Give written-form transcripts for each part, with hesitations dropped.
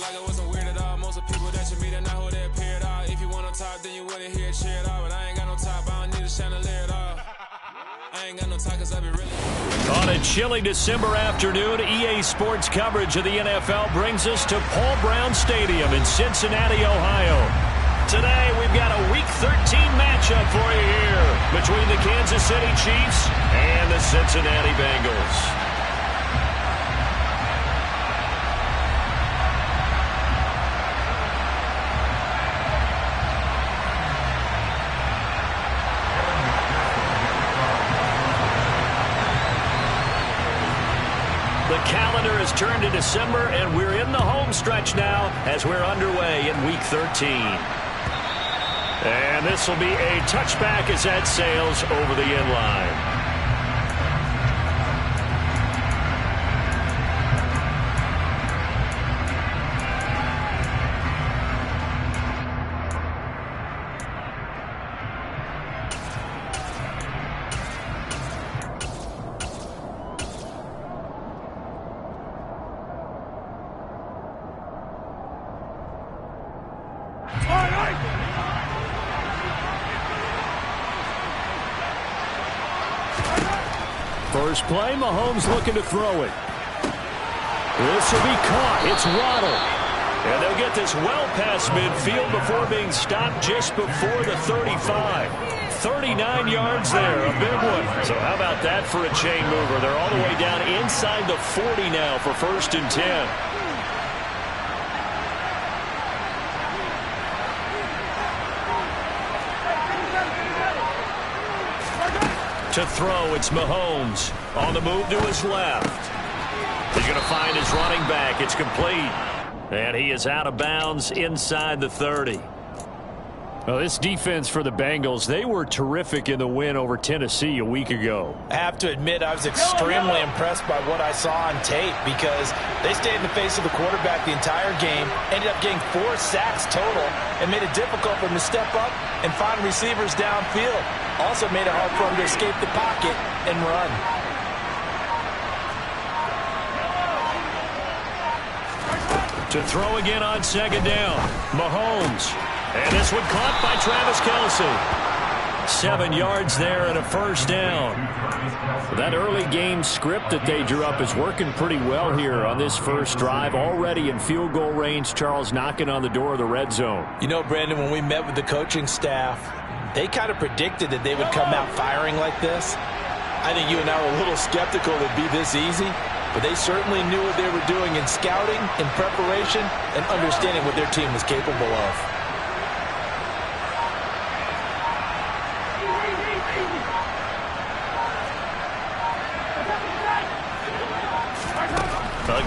like it wasn't weird at all. Most of the people that you meet are not who they appear at all. If you want on top, then you wouldn't hear it cheer at all. But I ain't got no top, I don't need a chandelier at all. I ain't got no top, 'cause I be really... On a chilly December afternoon, EA Sports coverage of the NFL brings us to Paul Brown Stadium in Cincinnati, Ohio. Today, we've got a Week 13 matchup for you here between the Kansas City Chiefs and the Cincinnati Bengals. The calendar has turned to December, and we're in the home stretch now as we're underway in Week 13. And this will be a touchback as that sails over the end line. First play, Mahomes looking to throw it. This will be caught. It's Waddle. And they'll get this well past midfield before being stopped just before the 35. 39 yards there, a big one. So how about that for a chain mover? They're all the way down inside the 40 now for 1st and 10. To throw, it's Mahomes. On the move to his left. He's going to find his running back. It's complete. And he is out of bounds inside the 30. Well, this defense for the Bengals, they were terrific in the win over Tennessee a week ago. I have to admit, I was extremely impressed by what I saw on tape because they stayed in the face of the quarterback the entire game, ended up getting 4 sacks total, and made it difficult for them to step up and find receivers downfield. Also made it hard for them to escape the pocket and run. To throw again on 2nd down, Mahomes. And this one caught by Travis Kelce. 7 yards there and a 1st down. That early game script that they drew up is working pretty well here on this first drive. Already in field goal range, Charles, knocking on the door of the red zone. You know, Brandon, when we met with the coaching staff, they kind of predicted that they would come out firing like this. I think you and I were a little skeptical it would be this easy, but they certainly knew what they were doing in scouting, in preparation, and understanding what their team was capable of.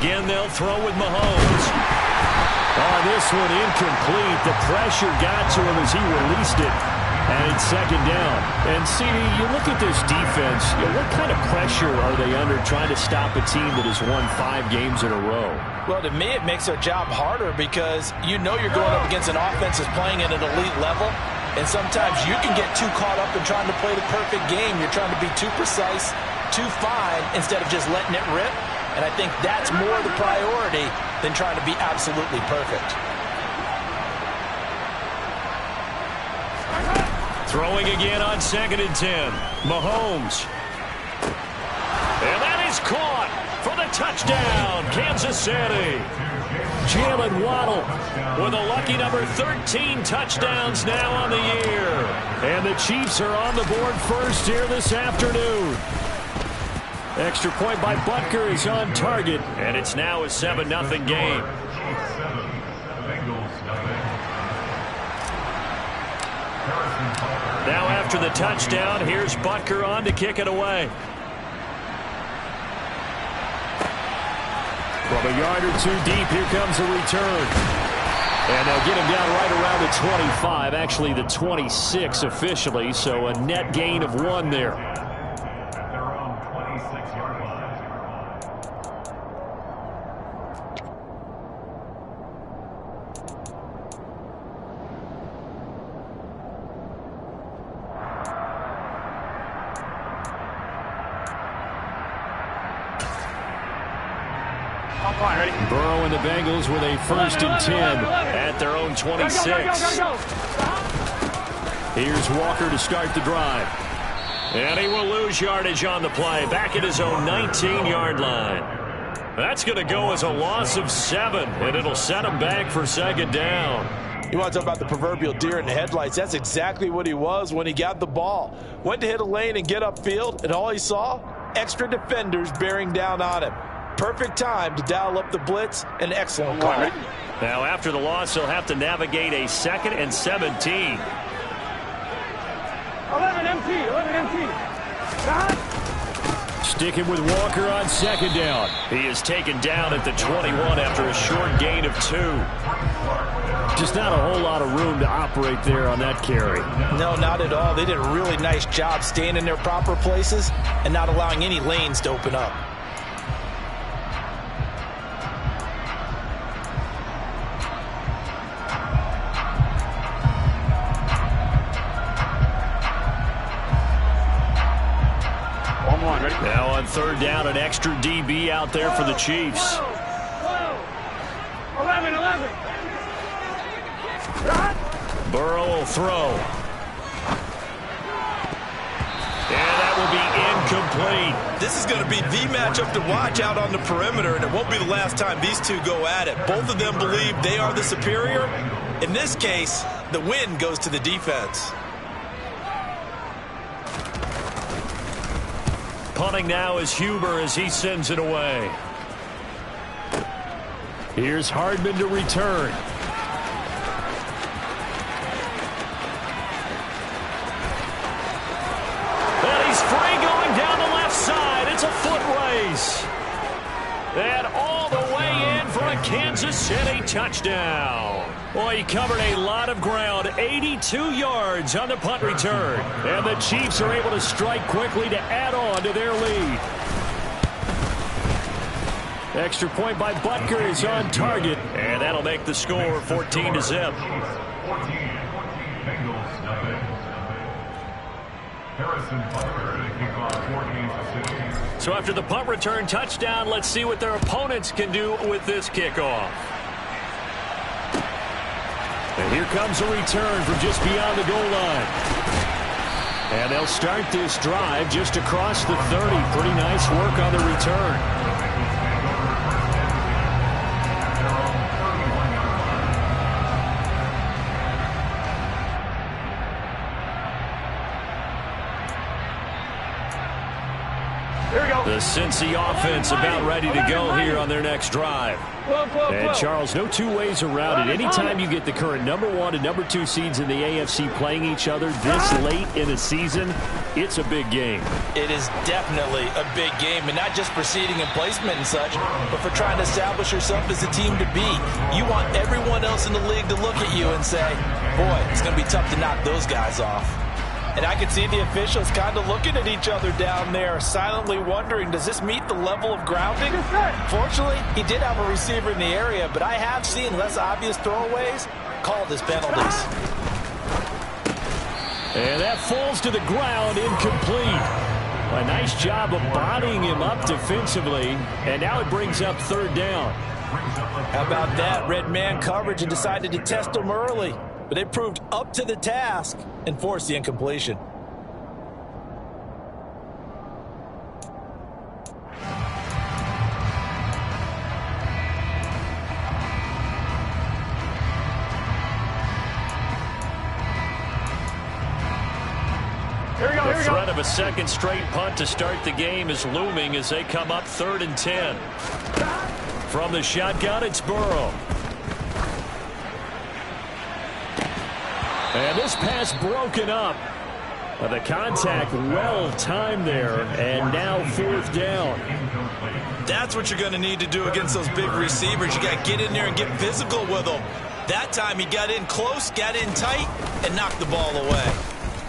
Again, they'll throw with Mahomes. Oh, this one incomplete. The pressure got to him as he released it. And it's 2nd down. And, CD, you look at this defense, what kind of pressure are they under trying to stop a team that has won 5 games in a row? Well, to me, it makes their job harder because you know you're going up against an offense that's playing at an elite level. And sometimes you can get too caught up in trying to play the perfect game. You're trying to be too precise, too fine, instead of just letting it rip. And I think that's more the priority than trying to be absolutely perfect. Throwing again on 2nd and 10. Mahomes. And that is caught for the touchdown, Kansas City. Jalen Waddle with a lucky number 13 touchdowns now on the year. And the Chiefs are on the board first here this afternoon. Extra point by Butker is on target, and it's now a 7-0 game. Now after the touchdown, here's Butker on to kick it away. From a yard or 2 deep, here comes a return. And they'll get him down right around the 25, actually the 26 officially, so a net gain of 1 there. Burrow and the Bengals with a 1st and 10 at their own 26. Here's Walker to start the drive. And he will lose yardage on the play, back at his own 19-yard line. That's going to go as a loss of 7, and it'll set him back for 2nd down. You want to talk about the proverbial deer in the headlights. That's exactly what he was when he got the ball. Went to hit a lane and get upfield, and all he saw, extra defenders bearing down on him. Perfect time to dial up the blitz. An excellent call. Now, after the loss, he'll have to navigate a 2nd and 17. 11 MT. Sticking with Walker on 2nd down. He is taken down at the 21 after a short gain of 2. Just not a whole lot of room to operate there on that carry. No, not at all. They did a really nice job staying in their proper places and not allowing any lanes to open up. Now on 3rd down, an extra DB out there for the Chiefs. 11. Burrow will throw. And that will be incomplete. This is going to be the matchup to watch out on the perimeter, and it won't be the last time these two go at it. Both of them believe they are the superior. In this case, the win goes to the defense. Punting now is Huber as he sends it away. Here's Hardman to return. And he's free going down the left side. It's a foot race. And all the way in for a Kansas City touchdown. Boy, he covered a lot of ground, 82 yards on the punt return. And the Chiefs are able to strike quickly to add on to their lead. Extra point by Butker is on target, and that'll make the score 14-0. So after the punt return touchdown, let's see what their opponents can do with this kickoff. And here comes a return from just beyond the goal line. And they'll start this drive just across the 30. Pretty nice work on the return. The Cincy offense about ready to go here on their next drive. And Charles, no two ways around it. Anytime you get the current #1 and #2 seeds in the AFC playing each other this late in the season, it's a big game. It is definitely a big game, and not just for seeding and placement and such, but for trying to establish yourself as a team to beat. You want everyone else in the league to look at you and say, boy, it's going to be tough to knock those guys off. And I could see the officials kind of looking at each other down there, silently wondering, does this meet the level of grounding? Fortunately, he did have a receiver in the area, but I have seen less obvious throwaways called as penalties. And that falls to the ground, incomplete. A nice job of bodying him up defensively, and now it brings up 3rd down. How about that? Red man coverage and decided to test him early. But they proved up to the task and forced the incompletion. The threat of a second straight punt to start the game is looming as they come up 3rd and 10. From the shotgun, it's Burrow. And this pass broken up. The contact well timed there, and now 4th down. That's what you're going to need to do against those big receivers. You got to get in there and get physical with them. That time he got in close, got in tight, and knocked the ball away.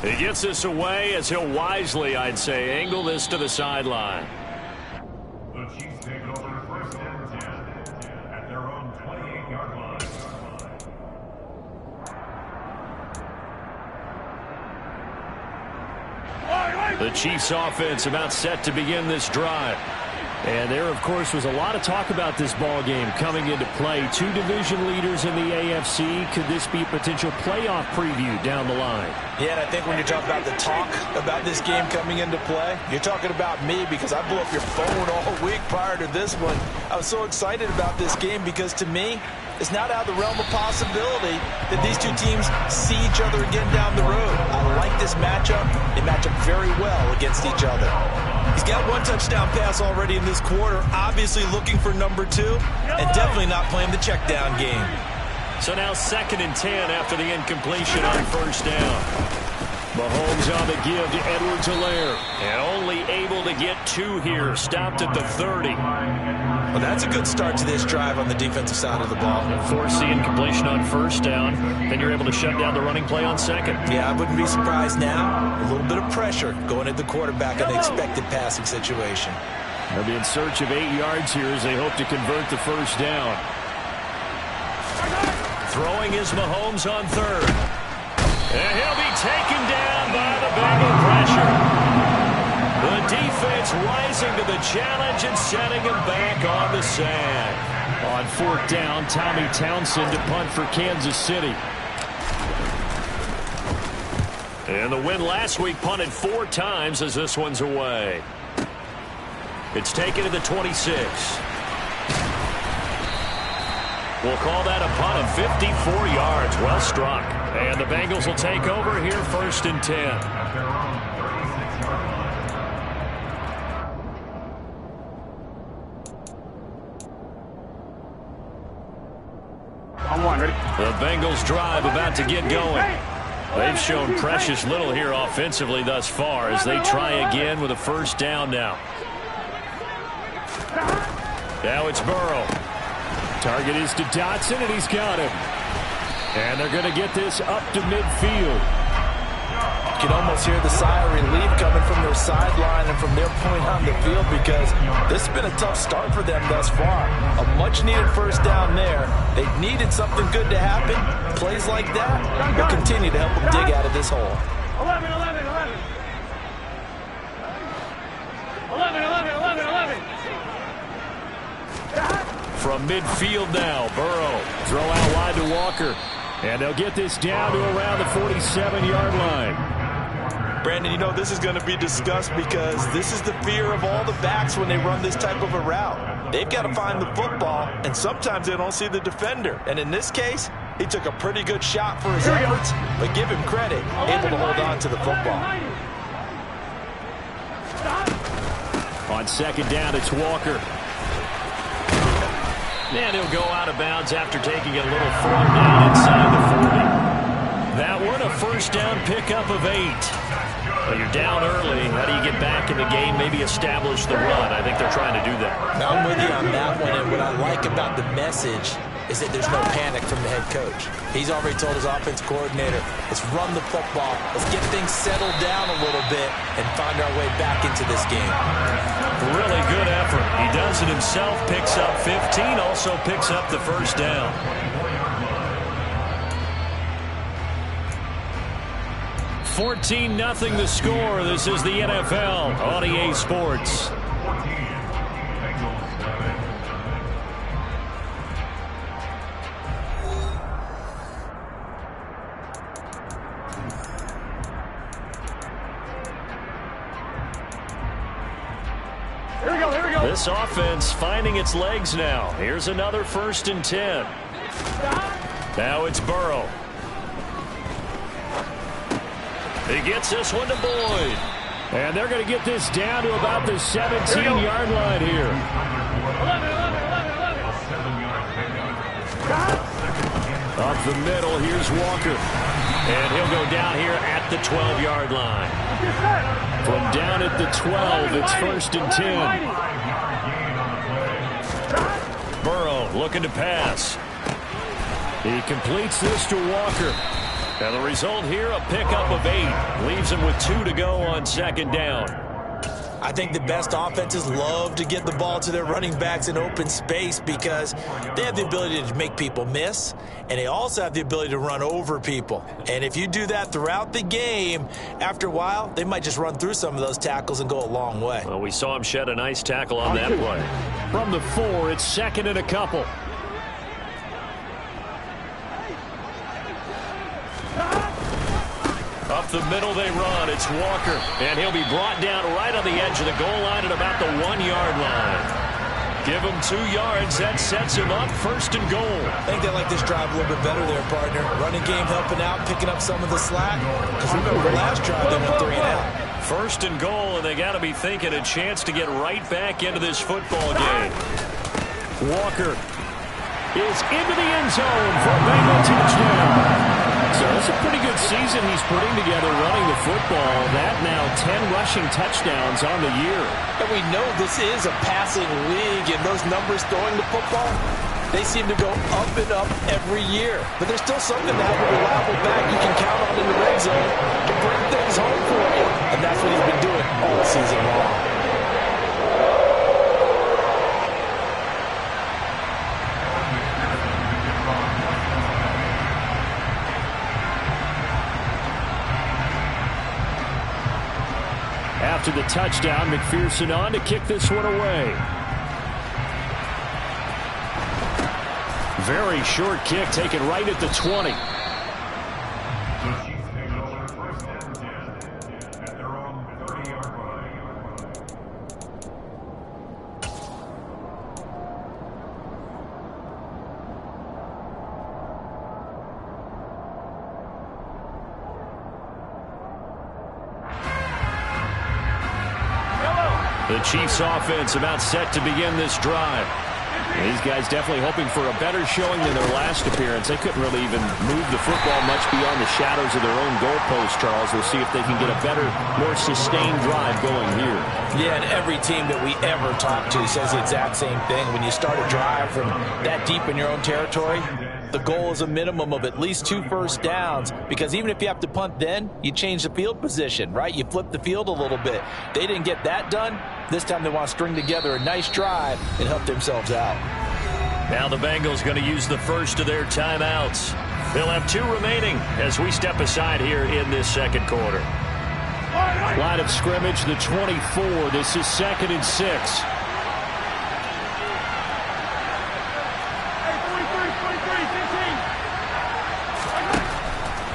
He gets this away as he'll wisely, I'd say, angle this to the sideline. The Chiefs take it over 1st and 10 at their own 28-yard line. The Chiefs offense about set to begin this drive. And there, of course, was a lot of talk about this ball game coming into play. Two division leaders in the AFC. Could this be a potential playoff preview down the line? Yeah, and I think when you're talking about the talk about this game coming into play, you're talking about me because I blew up your phone all week prior to this one. I was so excited about this game because, to me, it's not out of the realm of possibility that these two teams see each other again down the road. I like this matchup. They match up very well against each other. He's got one touchdown pass already in this quarter, obviously looking for number 2, and definitely not playing the check down game. So now 2nd and 10 after the incompletion on first down. Mahomes on the give to Edwards-Helaire, and only able to get 2 here, stopped at the 30. Well, that's a good start to this drive on the defensive side of the ball. Force the incompletion on first down, then you're able to shut down the running play on second. Yeah, I wouldn't be surprised now. A little bit of pressure going at the quarterback in the expected passing situation. They'll be in search of 8 yards here as they hope to convert the first down. Throwing is Mahomes on 3rd. And he'll be taken down by the Bengal pressure. The defense rising to the challenge and setting him back on the sand. On 4th down, Tommy Townsend to punt for Kansas City. And the win last week punted 4 times as this one's away. It's taken to the 26. We'll call that a punt of 54 yards. Well struck. And the Bengals will take over here 1st and 10. The Bengals drive about to get going. They've shown precious little here offensively thus far as they try again with a first down now. Now it's Burrow. Target is to Dotson, and he's got him. And they're going to get this up to midfield. You can almost hear the sigh of relief coming from their sideline and from their point on the field because this has been a tough start for them thus far. A much-needed first down there. They needed something good to happen. Plays like that will continue to help them dig out of this hole. 11, 11, 11. 11, 11, 11, 11. From midfield now, Burrow. Throw out wide to Walker. And they'll get this down to around the 47-yard line. Brandon, you know, this is going to be discussed because this is the fear of all the backs when they run this type of a route. They've got to find the football, and sometimes they don't see the defender. And in this case, he took a pretty good shot for his efforts, but give him credit, able to hold on to the football. On 2nd down, it's Walker. And he'll go out of bounds after taking it a little further down inside the 40. That one, a first down pickup of 8. Well, you're down early. How do you get back in the game, maybe establish the run? I think they're trying to do that. Now, I'm with you on that one, and what I like about the message is that there's no panic from the head coach. He's already told his offense coordinator, let's run the football, let's get things settled down a little bit and find our way back into this game. Really good effort. He does it himself, picks up 15, also picks up the first down. $14-0 the score. This is the NFL on EA Sports. This offense finding its legs now. Here's another 1st and 10. Now it's Burrow. He gets this one to Boyd. And they're going to get this down to about the 17-yard line here. 11, 11, 11, 11. Up the middle, here's Walker. And he'll go down here at the 12-yard line. From down at the 12, it's 1st and 10. Burrow looking to pass. He completes this to Walker. And the result here, a pickup of 8. Leaves him with 2 to go on 2nd down. I think the best offenses love to get the ball to their running backs in open space because they have the ability to make people miss, and they also have the ability to run over people. And if you do that throughout the game, after a while, they might just run through some of those tackles and go a long way. Well, we saw him shed a nice tackle on that play. From the 4, it's 2nd and a couple. Up the middle they run. It's Walker. And he'll be brought down right on the edge of the goal line at about the 1-yard line. Give him 2 yards. That sets him up 1st and goal. I think they like this drive a little bit better there, partner. Running game helping out, picking up some of the slack. Because remember, the last drive they went 3 and out. 1st and goal, and they got to be thinking a chance to get right back into this football game. Walker is into the end zone for a Bengal touchdown. So that's a pretty good season he's putting together running the football. That now 10 rushing touchdowns on the year. And we know this is a passing league, and those numbers throwing the football, they seem to go up and up every year. But there's still something to have a reliable back you can count on in the red zone to bring things home for you. And that's what he's been doing all season long. After the touchdown, McPherson on to kick this one away. Very short kick taken right at the 20. The Chiefs take it over 1st and 10 at their own 30-yard line. The Chiefs offense about set to begin this drive. These guys definitely hoping for a better showing than their last appearance. They couldn't really even move the football much beyond the shadows of their own goalpost, Charles. We'll see if they can get a better, more sustained drive going here. Yeah, and every team that we ever talk to says the exact same thing. When you start a drive from that deep in your own territory, the goal is a minimum of at least 2 first downs, because even if you have to punt then, you change the field position, right? You flip the field a little bit. They didn't get that done. This time they want to string together a nice drive and help themselves out. Now the Bengals going to use the first of their timeouts. They'll have 2 remaining as we step aside here in this 2nd quarter. Line of scrimmage, the 24. This is 2nd and 6.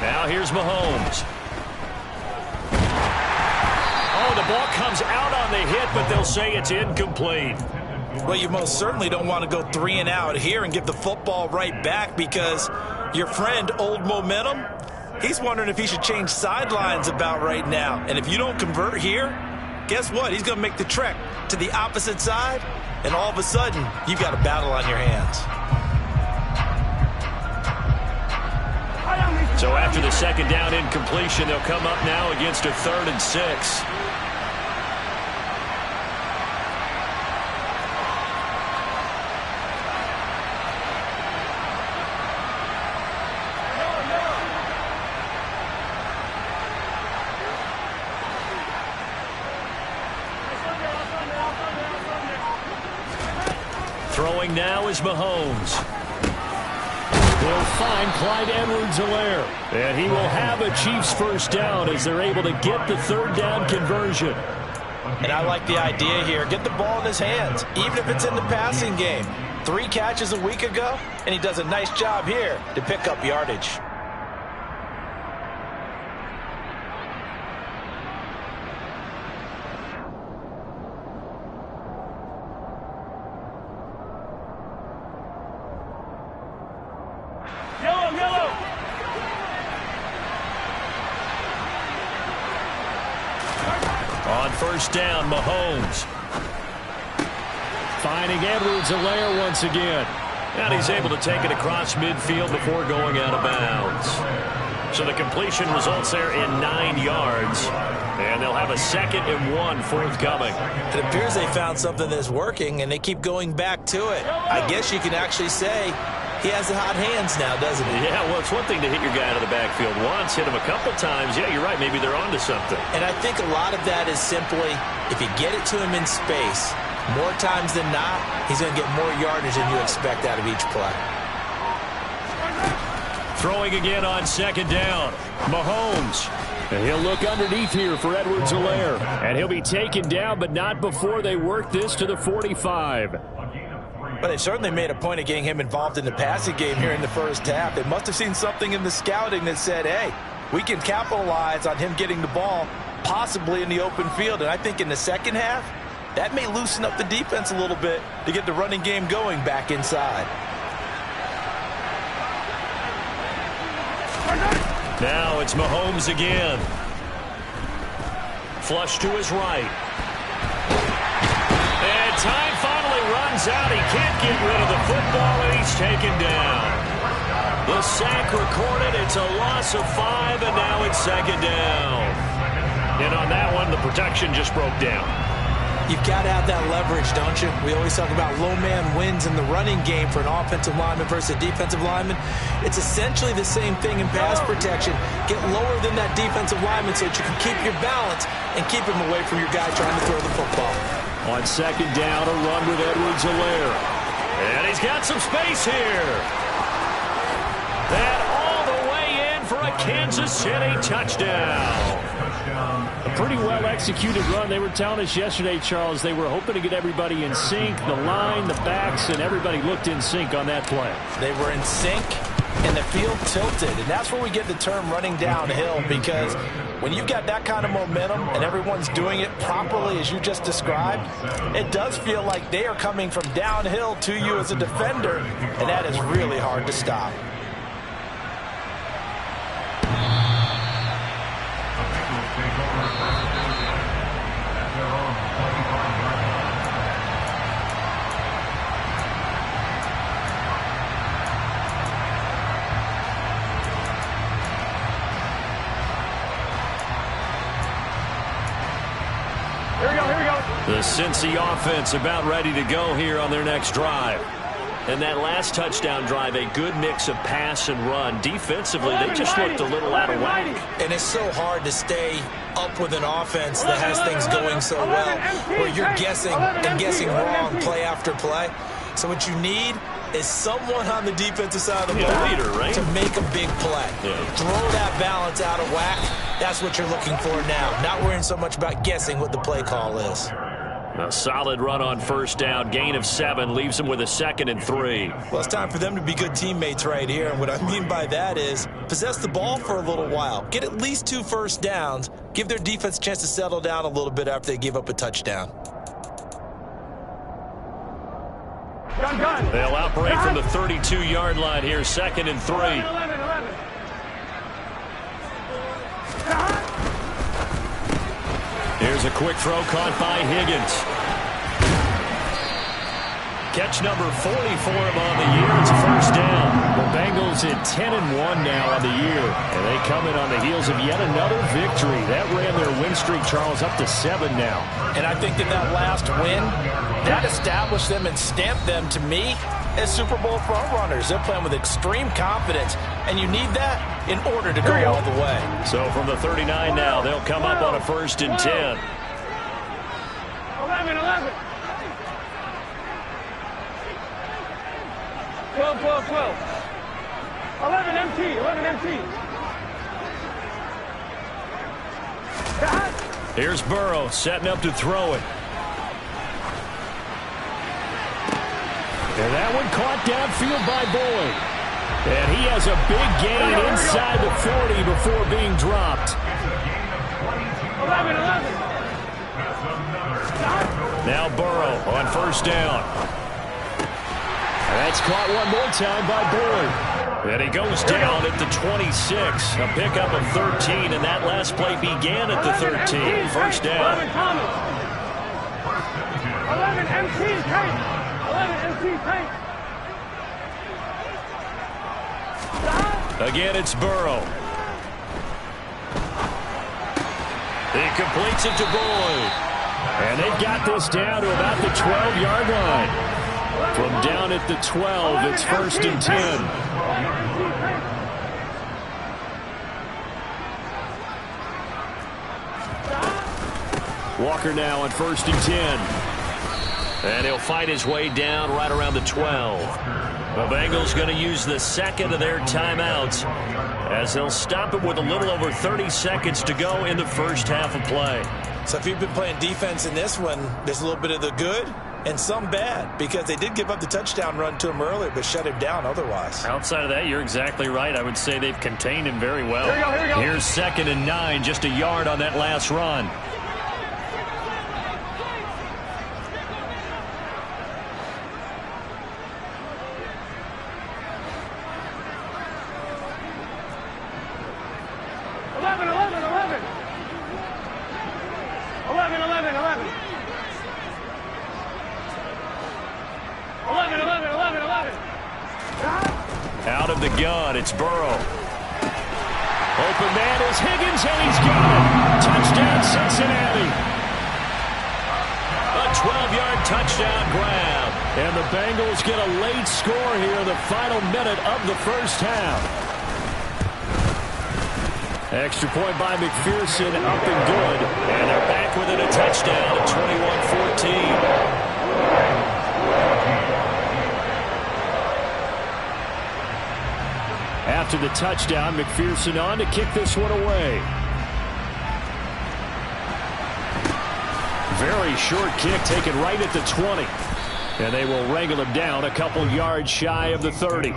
Now here's Mahomes. Oh, the ball comes out on the hit, but they'll say it's incomplete. Well, you most certainly don't want to go 3 and out here and give the football right back, because your friend, Old Momentum, he's wondering if he should change sidelines about right now. And if you don't convert here, guess what? He's going to make the trek to the opposite side, and all of a sudden, you've got a battle on your hands. So after the 2nd down incompletion, they'll come up now against a 3rd and 6. Throwing now is Mahomes. They'll find Clyde Edwards-Helaire. And he will have a Chiefs first down as they're able to get the 3rd down conversion. And I like the idea here. Get the ball in his hands, even if it's in the passing game. 3 catches a week ago, and he does a nice job here to pick up yardage. On 1st down, Mahomes. Finding Edwards-Helaire once again. And he's able to take it across midfield before going out of bounds. So the completion results there in 9 yards. And they'll have a 2nd and 1 forthcoming. It appears they found something that's working, and they keep going back to it. I guess you can actually say he has the hot hands now, doesn't he? Yeah, well, it's one thing to hit your guy out of the backfield once, hit him a couple times. Yeah, you're right. Maybe they're onto something. And I think a lot of that is simply, if you get it to him in space, more times than not, he's going to get more yardage than you expect out of each play. Throwing again on second down. Mahomes. And he'll look underneath here for Edwards-Helaire. And he'll be taken down, but not before they work this to the 45. But they certainly made a point of getting him involved in the passing game here in the first half. They must have seen something in the scouting that said, hey, we can capitalize on him getting the ball possibly in the open field. And I think in the second half, that may loosen up the defense a little bit to get the running game going back inside. Now it's Mahomes again. Flush to his right. And time finally runs out. He can't get rid of the football, and he's taken down. The sack recorded. It's a loss of 5, and now it's second down. And on that one, the protection just broke down. You've got to have that leverage, don't you? We always talk about low man wins in the running game for an offensive lineman versus a defensive lineman. It's essentially the same thing in pass protection. Get lower than that defensive lineman so that you can keep your balance and keep him away from your guy trying to throw the football. On second down, a run with Edwards-Helaire. And he's got some space here. And all the way in for a Kansas City touchdown. A pretty well-executed run. They were telling us yesterday, Charles, they were hoping to get everybody in sync, the line, the backs, and everybody looked in sync on that play. They were in sync, and the field tilted. And that's where we get the term running downhill, because when you've got that kind of momentum and everyone's doing it properly as you just described, it does feel like they are coming from downhill to you as a defender, and that is really hard to stop. The Cincy offense about ready to go here on their next drive. And that last touchdown drive, a good mix of pass and run. Defensively, they just looked a little out of whack. And it's so hard to stay up with an offense that has things going so well, where you're guessing and guessing wrong play after play. So what you need is someone on the defensive side of the ball leader, right? to make a big play. Yeah. Throw that balance out of whack. That's what you're looking for now. Not worrying so much about guessing what the play call is. A solid run on first down. Gain of 7 leaves them with a 2nd and 3. Well, it's time for them to be good teammates right here. And what I mean by that is possess the ball for a little while. Get at least 2 first downs. Give their defense a chance to settle down a little bit after they give up a touchdown. They'll operate from the 32-yard line here. 2nd and 3. 11. Here's a quick throw caught by Higgins. Catch number 40 for him on the year. It's a first down. The Bengals at 10-1 now on the year. And they come in on the heels of yet another victory. That ran their win streak, Charles, up to 7 now. And I think that last win, that established them and stamped them, to me, as Super Bowl frontrunners. They're playing with extreme confidence, and you need that in order to go all the way. So from the 39 now, they'll come up on a 1st and 10. 11. 12. 11 MT. Here's Burrow setting up to throw it. And that one caught downfield by Boyd. And he has a big gain inside the 40 before being dropped. 11. Now Burrow on first down. And that's caught one more time by Boyd. And he goes down at the 26. A pickup of 13, and that last play began at the 13. First down. 11 MT tight. 11 MT tight. Again, it's Burrow. He completes it to Boyd. And they've got this down to about the 12-yard line. From down at the 12, it's 1st and 10. Walker now on 1st and 10. And he'll fight his way down right around the 12. The Bengals going to use the second of their timeouts as they'll stop it with a little over 30 seconds to go in the first half of play. So if you've been playing defense in this one, there's a little bit of the good and some bad, because they did give up the touchdown run to him earlier but shut him down otherwise. Outside of that, you're exactly right. I would say they've contained him very well. Here we go. Here's 2nd and 9, just a yard on that last run. Out of the gun, it's Burrow. Open man is Higgins, and he's got it. Touchdown, Cincinnati. A 12-yard touchdown grab. And the Bengals get a late score here in the final minute of the first half. Extra point by McPherson, up and good. And they're back within a touchdown at 21-14. After the touchdown, McPherson on to kick this one away. Very short kick taken right at the 20. And they will wrangle him down a couple yards shy of the 30.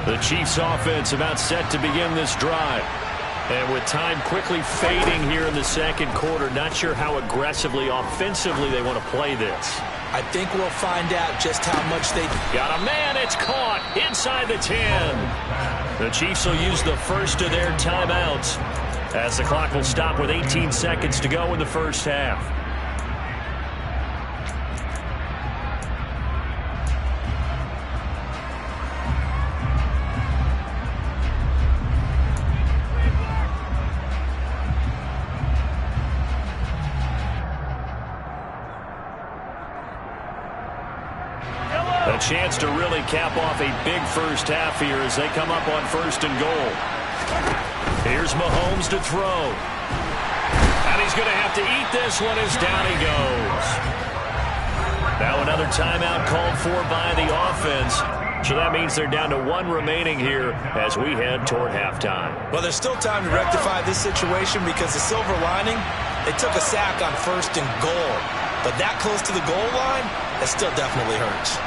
The Chiefs offense about set to begin this drive. And with time quickly fading here in the second quarter, not sure how aggressively, offensively they want to play this. I think we'll find out just how much they... Got a man, it's caught inside the 10. The Chiefs will use the first of their timeouts as the clock will stop with 18 seconds to go in the first half. A chance to really cap off a big first half here as they come up on 1st and goal. Here's Mahomes to throw. And he's going to have to eat this one as down he goes. Now another timeout called for by the offense. So that means they're down to 1 remaining here as we head toward halftime. Well, there's still time to rectify this situation because the silver lining, they took a sack on 1st and goal. But that close to the goal line, that still definitely hurts.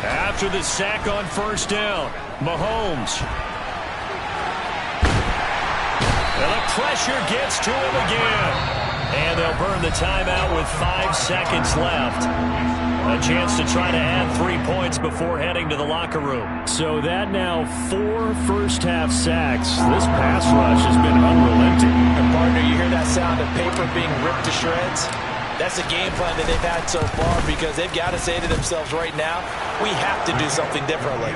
After the sack on 1st down, Mahomes. And the pressure gets to him again. And they'll burn the timeout with 5 seconds left. A chance to try to add 3 points before heading to the locker room. So that now 4 first-half sacks. This pass rush has been unrelenting. And partner, you hear that sound of paper being ripped to shreds? That's the game plan that they've had so far because they've got to say to themselves right now, we have to do something differently.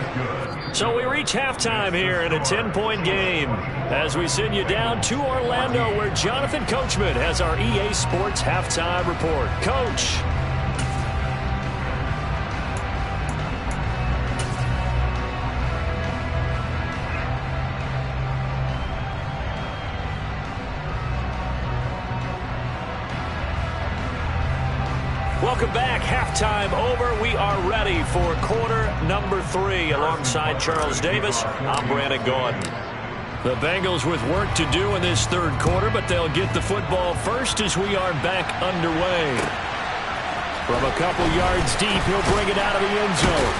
So we reach halftime here in a 10-point game as we send you down to Orlando where Jonathan Coachman has our EA Sports halftime report. Coach. Welcome back. Halftime over. We are ready for quarter number 3. Alongside Charles Davis, I'm Brandon Gordon. The Bengals with work to do in this third quarter, but they'll get the football first as we are back underway. From a couple yards deep, he'll bring it out of the end zone.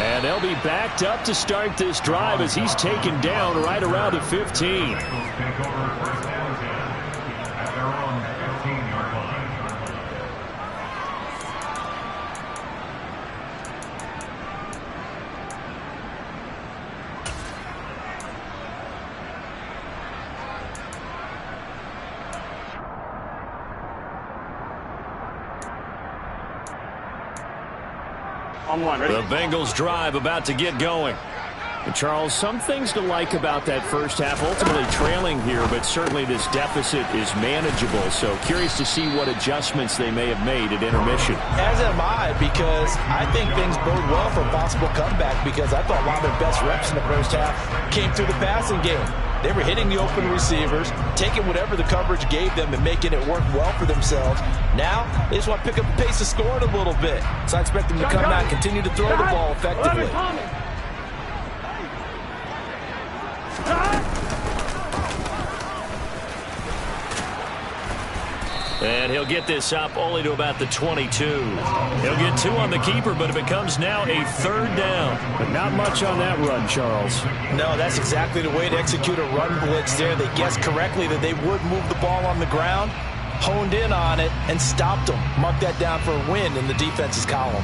And they'll be backed up to start this drive as he's taken down right around the 15. On one, ready? The Bengals drive about to get going. And Charles, some things to like about that first half. Ultimately trailing here, but certainly this deficit is manageable. So curious to see what adjustments they may have made at intermission. As am I, because I think things bode well for a possible comeback, because I thought a lot of their best reps in the first half came through the passing game. They were hitting the open receivers, taking whatever the coverage gave them and making it work well for themselves. Now, they just want to pick up the pace of scoring a little bit. So I expect them to come out and continue to throw the ball effectively. And he'll get this up only to about the 22. He'll get 2 on the keeper, but it becomes now a 3rd down. But not much on that run, Charles. No, that's exactly the way to execute a run blitz there. They guessed correctly that they would move the ball on the ground, honed in on it, and stopped them. Mark that down for a win in the defense's column.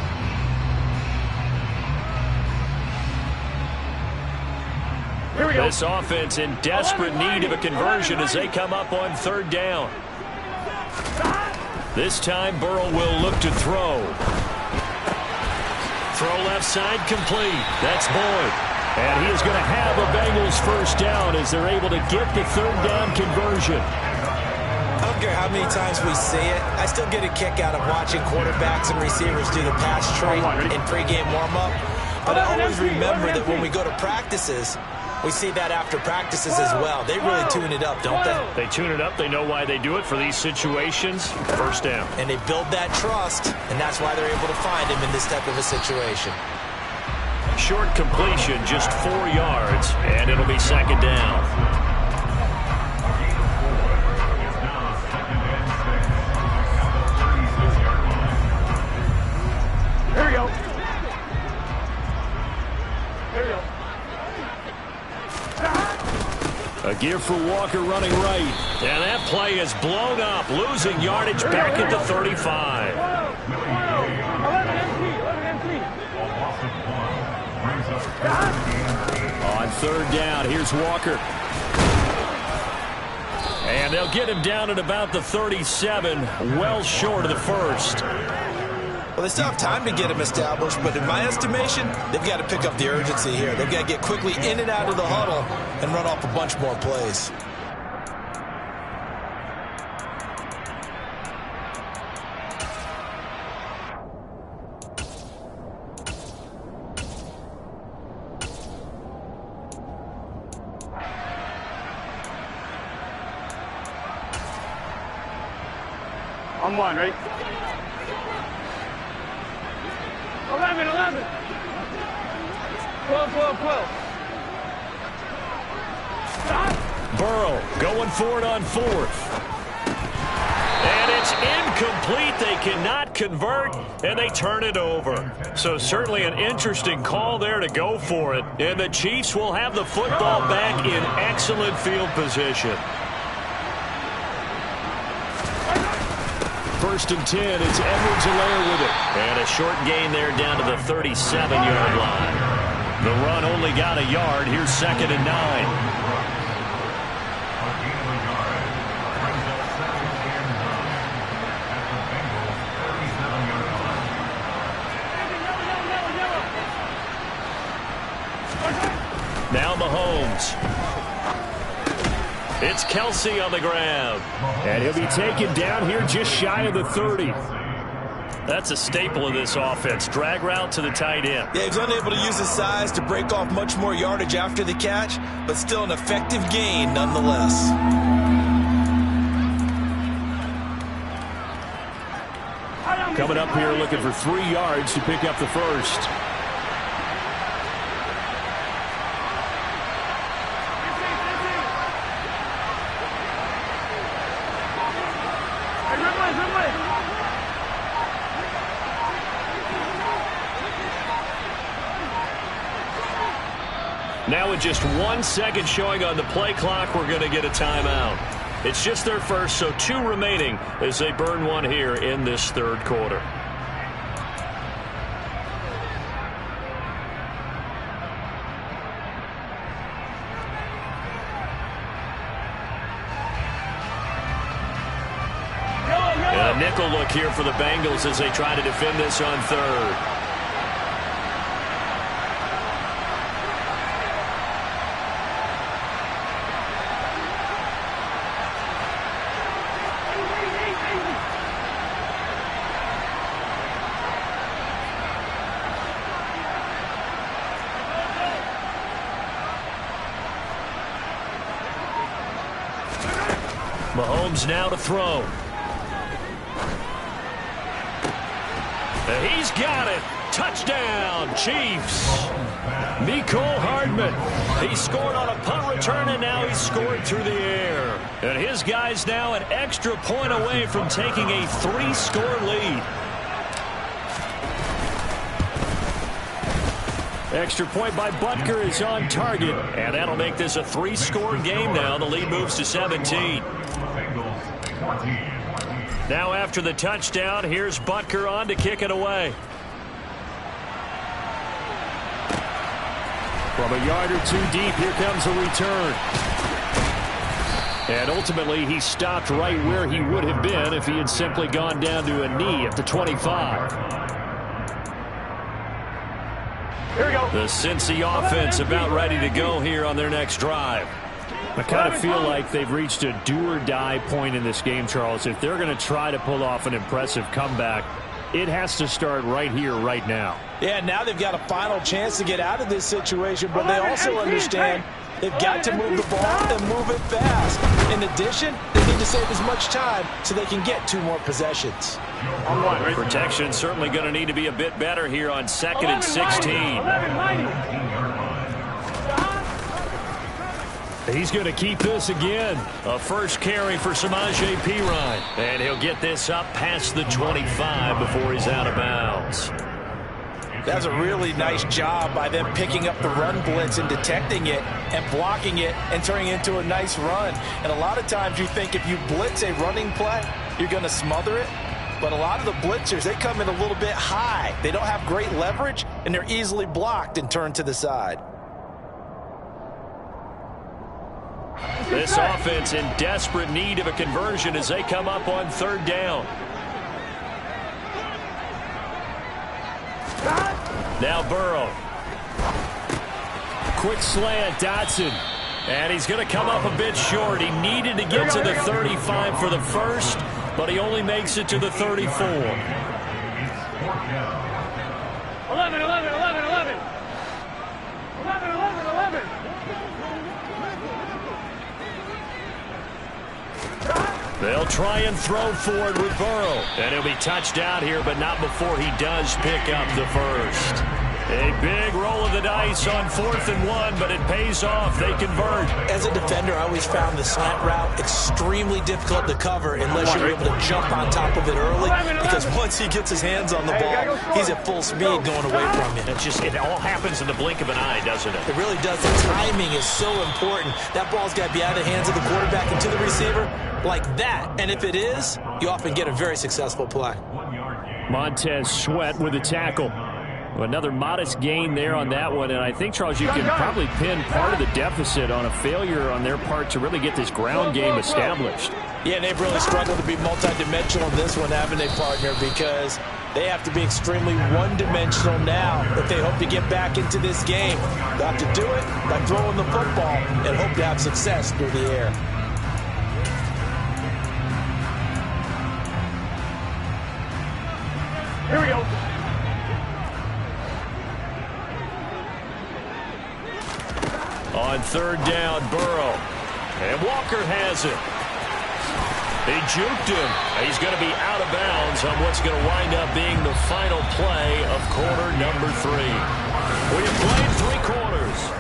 Here we go. This offense in desperate need of a conversion as they come up on 3rd down. This time Burrow will look to throw. Throw left side complete. That's Boyd. And he is going to have a Bengals 1st down as they're able to get the 3rd down conversion. I don't care how many times we see it. I still get a kick out of watching quarterbacks and receivers do the pass tree in pregame warm-up. But I always remember that when we go to practices, we see that after practices as well. They really tune it up, don't they? They tune it up. They know why they do it for these situations. 1st down. And they build that trust, and that's why they're able to find him in this type of a situation. Short completion, just 4 yards, and it'll be 2nd down. Here we go. Here we go. A give for Walker running right. And that play is blown up, losing yardage back at the 35. 11 MC. On 3rd down, here's Walker. And they'll get him down at about the 37, well short of the 1st. Well, they still have time to get him established, but in my estimation, they've got to pick up the urgency here. They've got to get quickly in and out of the huddle and run off a bunch more plays. On one, ready? 11. 12. Burrow going for it on 4th. And it's incomplete. They cannot convert, and they turn it over. So certainly an interesting call there to go for it. And the Chiefs will have the football back in excellent field position. 1st and 10, it's Edwards-Helaire with it. And a short gain there down to the 37-yard line. The run only got a yard. Here's 2nd and 9. Now Mahomes. It's Kelsey on the grab. And he'll be taken down here just shy of the 30. That's a staple of this offense. Drag route to the tight end. Yeah, he's unable to use his size to break off much more yardage after the catch, but still an effective gain nonetheless. Coming up here looking for 3 yards to pick up the 1st. Now with just 1 second showing on the play clock, we're going to get a timeout. It's just their first, so 2 remaining as they burn 1 here in this 3rd quarter. And a nickel look here for the Bengals as they try to defend this on 3rd. Mahomes now to throw. And he's got it. Touchdown, Chiefs. Mecole Hardman. He scored on a punt return, and now he's scored through the air. And his guy's now an extra point away from taking a 3-score lead. Extra point by Butker is on target, and that'll make this a 3-score game now. The lead moves to 17. Now after the touchdown, here's Butker on to kick it away. From a yard or two deep, here comes a return. And ultimately, he stopped right where he would have been if he had simply gone down to a knee at the 25. Here we go. The Cincy offense about ready to go here on their next drive. I kind of feel like they've reached a do-or-die point in this game, Charles. If they're going to try to pull off an impressive comeback, it has to start right here, right now. Yeah, now they've got a final chance to get out of this situation, but they also understand they've got to move the ball and move it fast. In addition, they need to save as much time so they can get 2 more possessions. Protection certainly going to need to be a bit better here on 2nd and 16. He's going to keep this again. A first carry for Samaje Perine. And he'll get this up past the 25 before he's out of bounds. That's a really nice job by them picking up the run blitz and detecting it and blocking it and turning it into a nice run. And a lot of times you think if you blitz a running play, you're going to smother it. But a lot of the blitzers, they come in a little bit high. They don't have great leverage, and they're easily blocked and turned to the side. This offense in desperate need of a conversion as they come up on 3rd down. Now Burrow. Quick slant, Dotson. And he's going to come up a bit short. He needed to get to the 35 for the first, but he only makes it to the 34. 11, 11, 11, 11. 11, 11, 11. They'll try and throw for it with Burrow. And he'll be touched out here, but not before he does pick up the first. A big roll of the dice on 4th and 1, but it pays off. They convert. As a defender, I always found the slant route extremely difficult to cover unless you're able to jump on top of it early, because once he gets his hands on the ball, he's at full speed going away from you. It all happens in the blink of an eye, doesn't it? It really does. The timing is so important. That ball's got to be out of the hands of the quarterback and to the receiver like that. And if it is, you often get a very successful play. Montez Sweat with a tackle. Another modest gain there on that one, and I think, Charles, you can probably pin part of the deficit on a failure on their part to really get this ground game established. Yeah, they've really struggled to be multidimensional in this one, haven't they, partner? Because they have to be extremely one-dimensional now if they hope to get back into this game. They'll have to do it by throwing the football and hope to have success through the air. Here we go. On 3rd down, Burrow. And Walker has it. He juked him. He's going to be out of bounds on what's going to wind up being the final play of quarter number 3. We have played 3 quarters.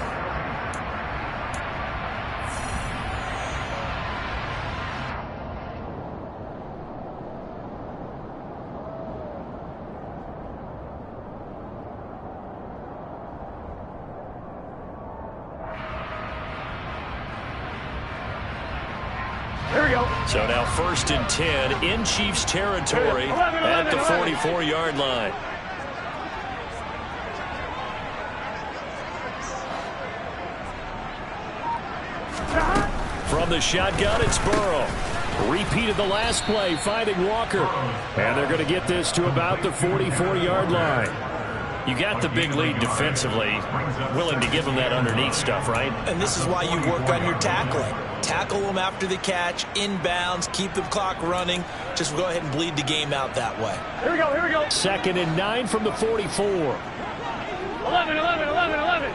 So now 1st and 10 in Chiefs territory at the 44-yard line. From the shotgun, it's Burrow. Repeated the last play, finding Walker. And they're going to get this to about the 44-yard line. You got the big lead defensively, willing to give them that underneath stuff, right? And this is why you work on your tackling. Tackle them after the catch, inbounds, keep the clock running. Just go ahead and bleed the game out that way. Here we go, here we go. 2nd and 9 from the 44. 11, 11, 11, 11.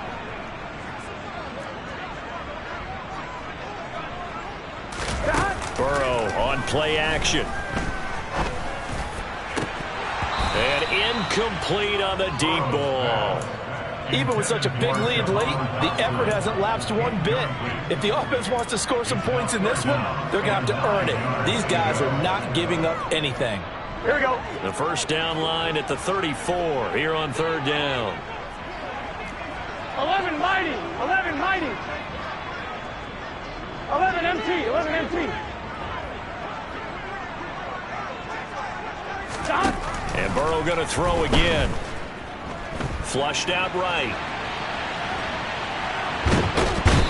Burrow on play action. And incomplete on the deep ball. Even with such a big lead late, the effort hasn't lapsed one bit. If the offense wants to score some points in this one, they're going to have to earn it. These guys are not giving up anything. Here we go. The first down line at the 34 here on third down. 11 mighty. 11 mighty. 11 MT. 11 MT. Stop. And Burrow going to throw again. Flushed out right.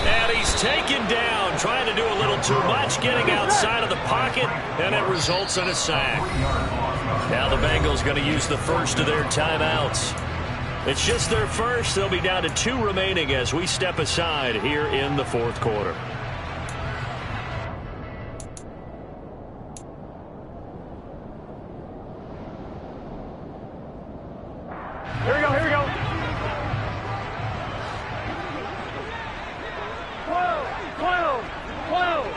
And he's taken down, trying to do a little too much, getting outside of the pocket, and it results in a sack. Now the Bengals going to use the first of their timeouts. It's just their first. They'll be down to 2 remaining as we step aside here in the fourth quarter. Here we go. Here we go. 12. 12. 12.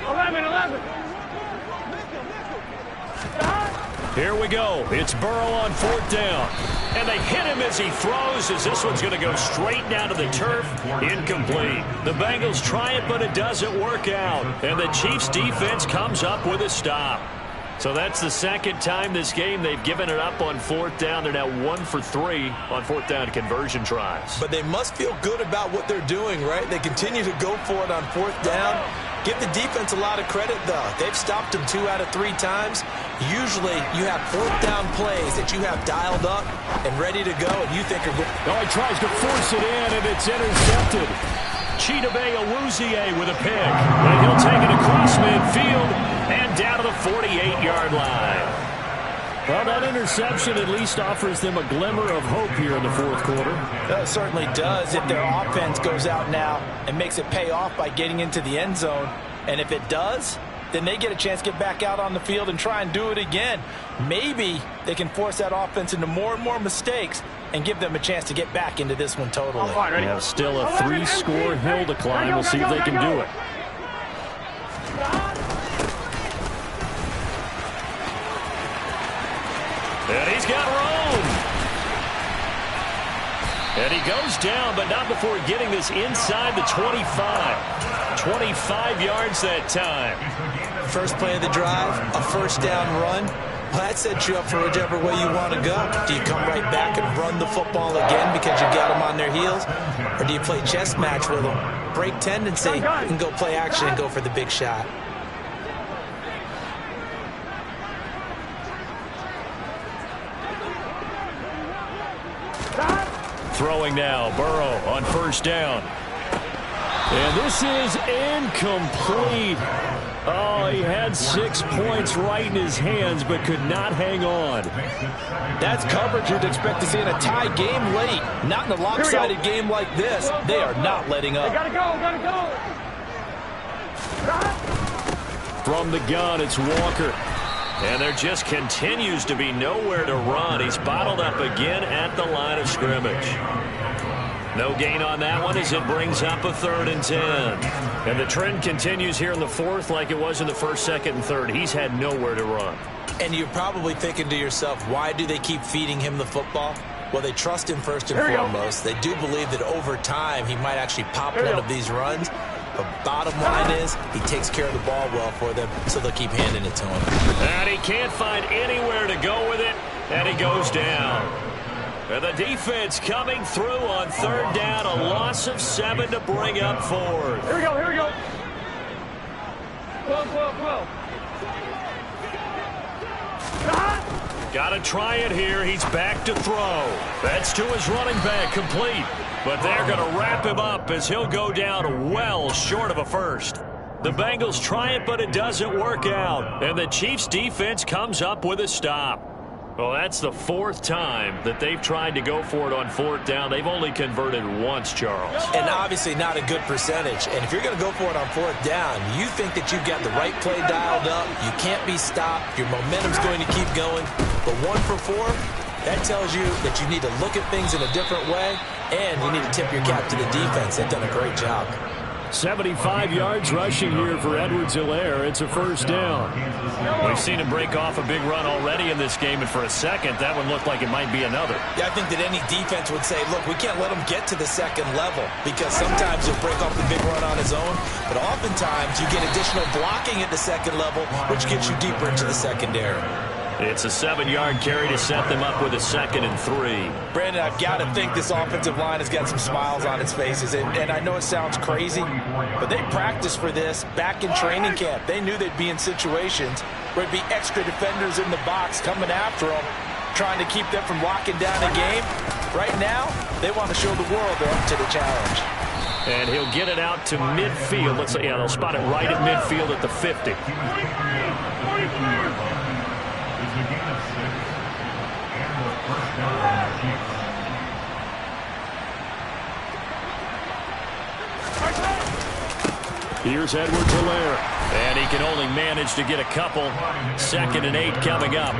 11. 11. Here we go. It's Burrow on fourth down. And they hit him as he throws, as this one's going to go straight down to the turf. Incomplete. The Bengals try it, but it doesn't work out. And the Chiefs' defense comes up with a stop. So that's the second time this game they've given it up on fourth down. They're now 1 for 3 on fourth down conversion tries. But they must feel good about what they're doing, right? They continue to go for it on fourth down. Give the defense a lot of credit, though. They've stopped them 2 out of 3 times. Usually, you have fourth down plays that you have dialed up and ready to go, and you think are good. Oh, he tries to force it in, and it's intercepted. Chidobe Awuzie with a pick. And he'll take it across midfield and down to the 48-yard line. Well, that interception at least offers them a glimmer of hope here in the fourth quarter. That certainly does if their offense goes out now and makes it pay off by getting into the end zone. And if it does, then they get a chance to get back out on the field and try and do it again. Maybe they can force that offense into more and more mistakes and give them a chance to get back into this one totally. They have still a 3-score hill to climb. We'll see if they can do it. And he's got room. And he goes down, but not before getting this inside the 25. 25 yards that time. First play of the drive, a first down run. Well, that sets you up for whichever way you want to go. Do you come right back and run the football again because you got them on their heels? Or do you play chess match with them, break tendency, and go play action and go for the big shot? Throwing now, Burrow on first down. And this is incomplete. Oh, he had 6 points right in his hands, but could not hang on. That's coverage you'd expect to see in a tie game late. Not in a lopsided game like this. They are not letting up. Gotta go. Gotta go. From the gun, it's Walker. And there just continues to be nowhere to run. He's bottled up again at the line of scrimmage. No gain on that one as it brings up a 3rd and 10. And the trend continues here in the fourth like it was in the first, second, and third. He's had nowhere to run. And you're probably thinking to yourself, why do they keep feeding him the football? Well, they trust him first and foremost. They do believe that over time he might actually pop one of these runs. But bottom line is he takes care of the ball well for them, so they'll keep handing it to him. And he can't find anywhere to go with it, and he goes down. And the defense coming through on third down, a loss of 7 to bring up fourth. Here we go. Here we go. 12. Got to try it here. He's back to throw. That's to his running back, complete. But they're going to wrap him up as he'll go down well short of a first. The Bengals try it, but it doesn't work out. And the Chiefs' defense comes up with a stop. Well, that's the 4th time that they've tried to go for it on fourth down. They've only converted once, Charles. And obviously not a good percentage. And if you're going to go for it on fourth down, you think that you've got the right play dialed up. You can't be stopped. Your momentum's going to keep going. But 1 for 4, That tells you that you need to look at things in a different way, and you need to tip your cap to the defense. They've done a great job. 75 yards rushing here for Edwards-Helaire. It's a first down. We've seen him break off a big run already in this game, and for a second, that one looked like it might be another. Yeah, I think that any defense would say, look, we can't let him get to the second level, because sometimes he'll break off the big run on his own, but oftentimes you get additional blocking at the second level, which gets you deeper into the secondary. It's a 7-yard carry to set them up with a 2nd and 3. Brandon, I've got to think this offensive line has got some smiles on its faces. And I know it sounds crazy, but they practiced for this back in training camp. They knew they'd be in situations where there'd be extra defenders in the box coming after them, trying to keep them from locking down a game. Right now, they want to show the world they're up to the challenge. And he'll get it out to midfield. Let's say, yeah, they'll spot it right at midfield at the 50. Here's Edwards-Helaire, and he can only manage to get a couple. 2nd and 8 coming up.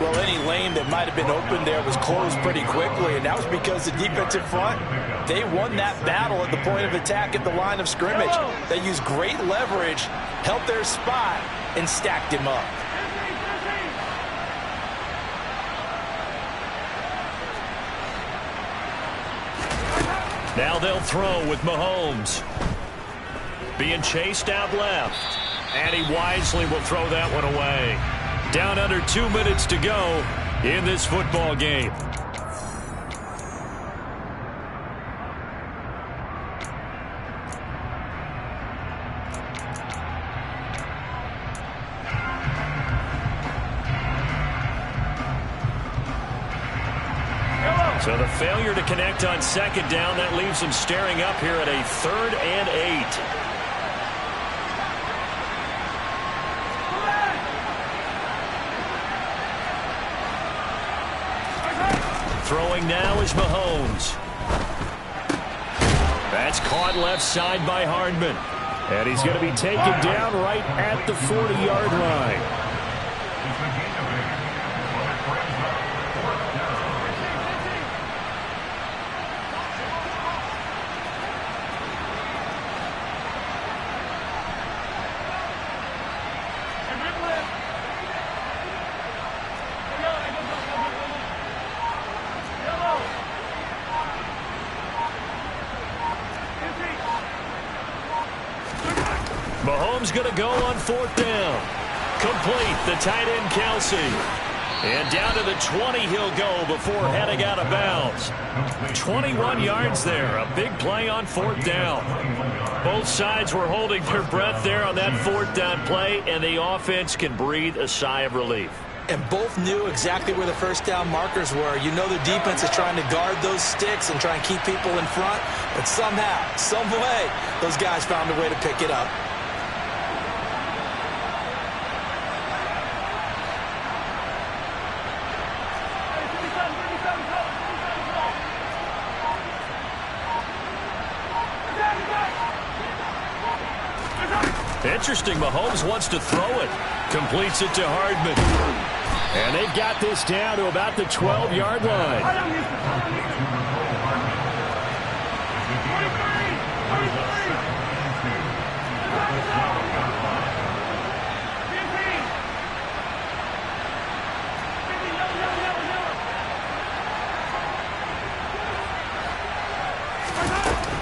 Well, any lane that might have been open there was closed pretty quickly, and that was because the defensive front, they won that battle at the point of attack at the line of scrimmage. They used great leverage, held their spot, and stacked him up. Now they'll throw with Mahomes. Being chased out left. And he wisely will throw that one away. Down under 2 minutes to go in this football game. So the failure to connect on 2nd down, that leaves them staring up here at a 3rd and 8. Throwing now is Mahomes. That's caught left side by Hardman. And he's going to be taken down right at the 40-yard line. Mahomes going to go on 4th down. Complete, the tight end Kelsey. And down to the 20 he'll go before heading out of bounds. 21 yards there, a big play on 4th down. Both sides were holding their breath there on that 4th down play, and the offense can breathe a sigh of relief. And both knew exactly where the first down markers were. You know the defense is trying to guard those sticks and try and keep people in front, but somehow, some way, those guys found a way to pick it up. Interesting, Mahomes wants to throw it. Completes it to Hardman. And they've got this down to about the 12-yard line.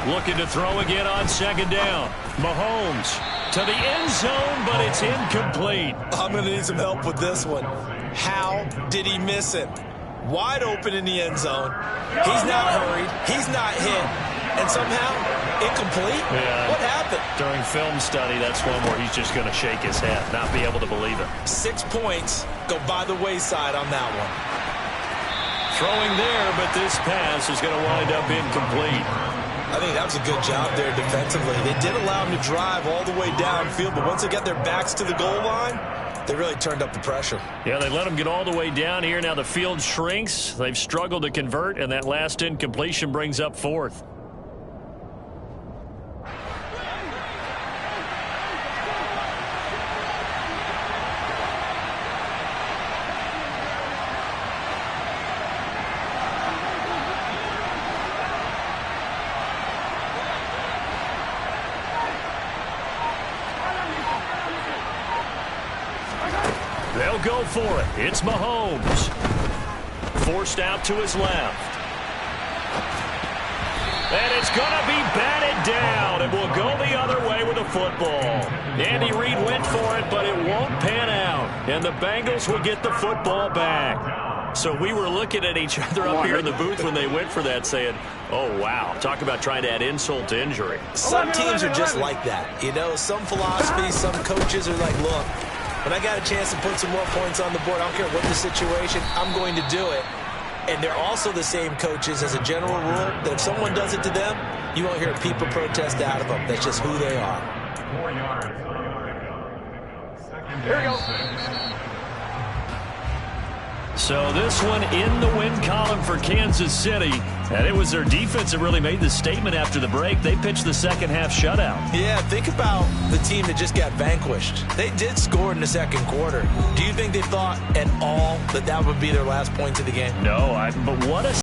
Looking to throw again on 2nd down. Mahomes to the end zone, but it's incomplete. I'm going to need some help with this one. How did he miss it? Wide open in the end zone. He's not hurried. He's not hit. And somehow, incomplete? Yeah. What happened? During film study, that's one where he's just going to shake his head, not be able to believe it. 6 points go by the wayside on that one. Throwing there, but this pass is going to wind up incomplete. I think that was a good job there defensively. They did allow him to drive all the way downfield, but once they got their backs to the goal line, they really turned up the pressure. Yeah, they let him get all the way down here. Now the field shrinks. They've struggled to convert, and that last incompletion brings up 4th. They'll go for it. It's Mahomes. Forced out to his left. And it's going to be batted down, and will go the other way with the football. Andy Reid went for it, but it won't pan out. And the Bengals will get the football back. So we were looking at each other up here in the booth when they went for that, saying, oh, wow, talk about trying to add insult to injury. Some teams are just like that. You know, some philosophies, some coaches are like, look, when I got a chance to put some more points on the board, I don't care what the situation, I'm going to do it. And they're also the same coaches as a general rule that if someone does it to them, you won't hear people protest out of them. That's just who they are. 4 yards. Here we go. So this one in the win column for Kansas City. And it was their defense that really made the statement after the break. They pitched the second half shutout. Yeah, think about the team that just got vanquished. They did score in the second quarter. Do you think they thought at all that that would be their last points of the game? No, but what a